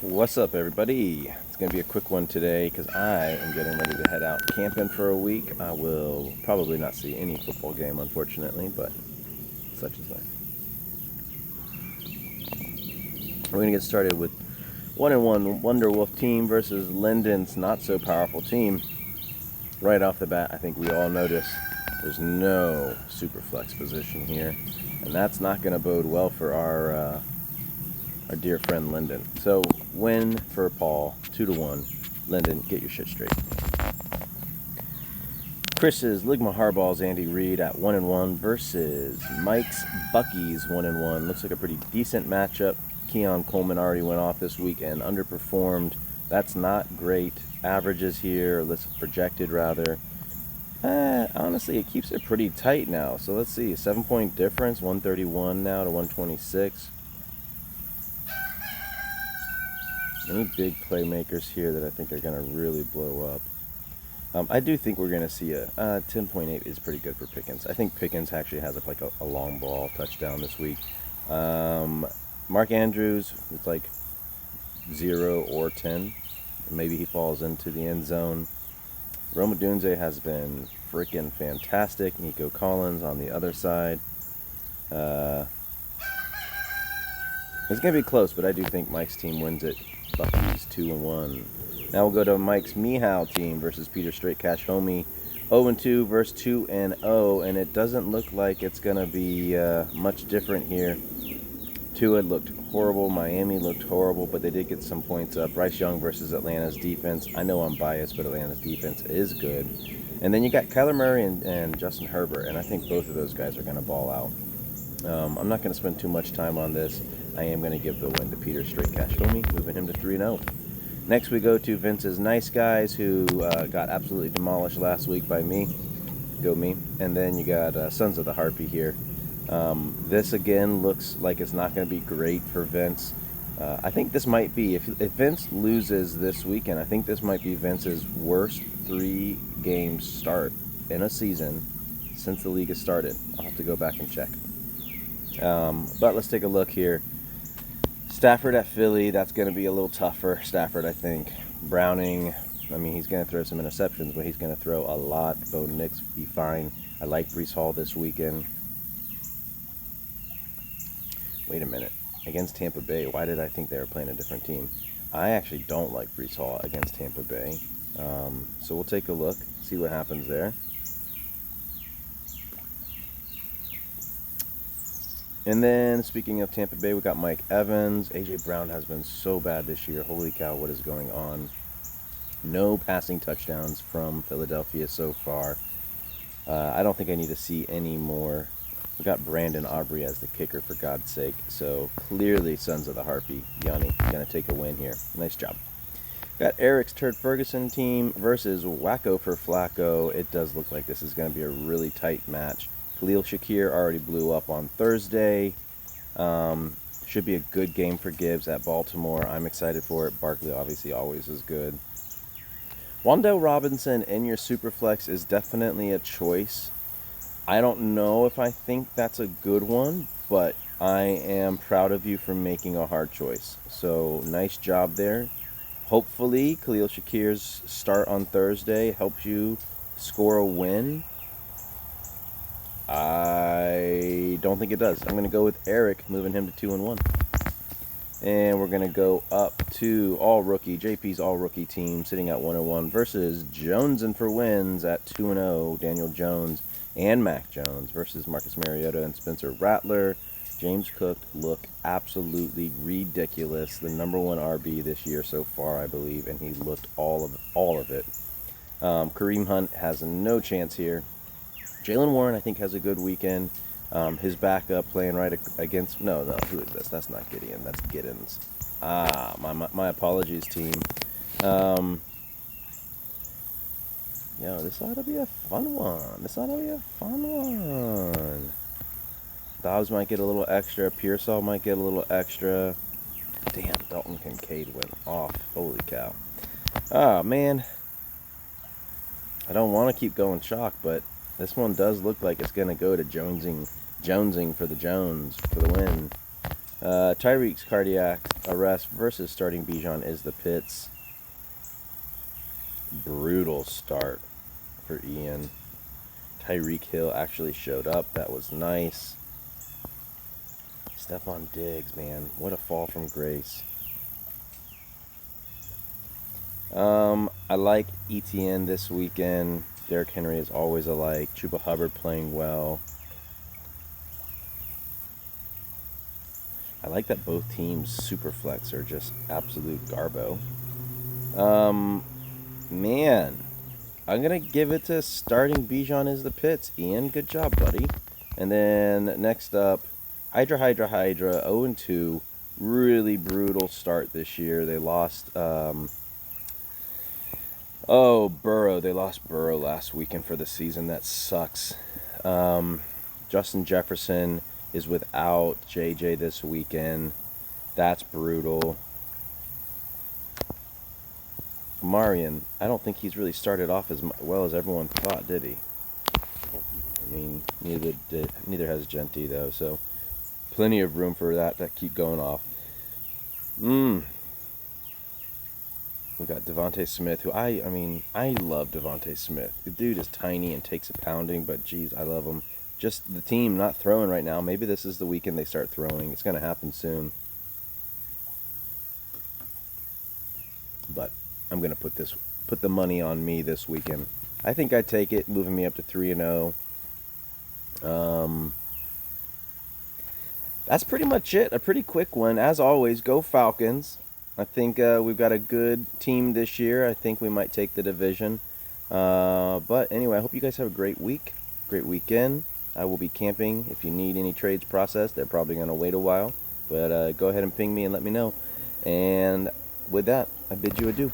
What's up, everybody? It's going to be a quick one today because I am getting ready to head out camping for a week. I will probably not see any football game, unfortunately, but such is life. We're going to get started with 1-1 Wonder Wolf team versus Linden's not so powerful team. Right off the bat, I think we all notice there's no super flex position here, and that's not going to bode well for our dear friend Linden. So win for Paul, 2-1. Linden, get your shit straight. Chris's Ligma Harball's Andy Reid at 1-1 versus Mike's Bucky's 1-1. Looks like a pretty decent matchup. Keon Coleman already went off this week and underperformed. That's not great. Averages here, let's projected rather. Honestly, it keeps it pretty tight now. So let's see, 7-point difference, 131 now to 126. Any big playmakers here that I think are going to really blow up? I do think we're going to see a 10.8 is pretty good for Pickens. I think Pickens actually has a long ball touchdown this week. Mark Andrews, it's like 0 or 10. Maybe he falls into the end zone. Rome Odunze has been freaking fantastic. Nico Collins on the other side. It's going to be close, but I do think Mike's team wins it. Bucky's 2-1. Now we'll go to Mike's Mihal team versus Peter Straight Cash Homie. 0-2 versus 2-0, and it doesn't look like it's going to be much different here. Tua looked horrible. Miami looked horrible, but they did get some points up. Bryce Young versus Atlanta's defense. I know I'm biased, but Atlanta's defense is good. And then you got Kyler Murray and Justin Herbert, and I think both of those guys are going to ball out. I'm not going to spend too much time on this. I am going to give the win to Peter Straight Cash Homie, moving him to 3-0. Next we go to Vince's Nice Guys, who got absolutely demolished last week by me. Go me. And then you got Sons of the Harpy here. This again looks like it's not going to be great for Vince. I think this might be, if Vince loses this weekend, I think this might be Vince's worst 3-game start in a season since the league has started. I'll have to go back and check. But let's take a look here. Stafford at Philly, that's going to be a little tough for Stafford, I think. Browning, I mean, he's going to throw some interceptions, but he's going to throw a lot. Bo Nix be fine. I like Breece Hall this weekend. Wait a minute. Against Tampa Bay, why did I think they were playing a different team? I actually don't like Breece Hall against Tampa Bay. So we'll take a look, see what happens there. And then, speaking of Tampa Bay, we got Mike Evans. A.J. Brown has been so bad this year. Holy cow, what is going on? No passing touchdowns from Philadelphia so far. I don't think I need to see any more. We got Brandon Aubrey as the kicker, for God's sake. So, clearly, Sons of the Harpy. Yanni going to take a win here. Nice job. Got Eric's Turd Ferguson team versus Wacko for Flacco. It does look like this is going to be a really tight match. Khalil Shakir already blew up on Thursday. Should be a good game for Gibbs at Baltimore. I'm excited for it. Barkley obviously always is good. Wan'Dale Robinson in your Superflex is definitely a choice. I don't know if I think that's a good one, but I am proud of you for making a hard choice. So nice job there. Hopefully Khalil Shakir's start on Thursday helps you score a win. I don't think it does. I'm going to go with Eric, moving him to 2-1. And we're going to go up to all rookie, JP's all rookie team, sitting at 1-1 versus Jones and for wins at 2-0. Daniel Jones and Mac Jones versus Marcus Mariota and Spencer Rattler. James Cook looked absolutely ridiculous. The number 1 RB this year so far, I believe, and he looked all of it. Kareem Hunt has no chance here. Jaylen Warren, I think, has a good weekend. His backup playing right against... No, who is this? That's not Gideon. That's Giddens. My apologies, team. Yo, this ought to be a fun one. Dobbs might get a little extra. Pearsall might get a little extra. Damn, Dalton Kincaid went off. Holy cow. Oh, man. I don't want to keep going chalk, but this one does look like it's going to go to Jonesing for the Jones for the win. Tyreek's cardiac arrest versus starting Bijan is the Pits. Brutal start for Ian. Tyreek Hill actually showed up. That was nice. Stephon Diggs, man. What a fall from grace. I like ETN this weekend. Derrick Henry is always a like. Chuba Hubbard playing well. I like that both teams' super flex are just absolute garbo. Man, I'm gonna give it to starting Bijan is the Pits. Ian, good job, buddy. And then next up, Hydra 0-2. Really brutal start this year. They lost. Burrow. They lost Burrow last weekend for the season. That sucks. Justin Jefferson is without JJ this weekend. That's brutal. Marion, I don't think he's really started off as well as everyone thought, did he? I mean, neither has Genty though, so plenty of room for that to keep going off. We got Devontae Smith, who I love Devontae Smith. The dude is tiny and takes a pounding, but geez, I love him. Just the team not throwing right now. Maybe this is the weekend they start throwing. It's going to happen soon. But I'm going to put the money on me this weekend. I think I'd take it, moving me up to 3-0. That's pretty much it. A pretty quick one. As always, go Falcons. I think we've got a good team this year. I think we might take the division. But anyway, I hope you guys have a great week, great weekend. I will be camping. If you need any trades processed, they're probably going to wait a while. But go ahead and ping me and let me know. And with that, I bid you adieu.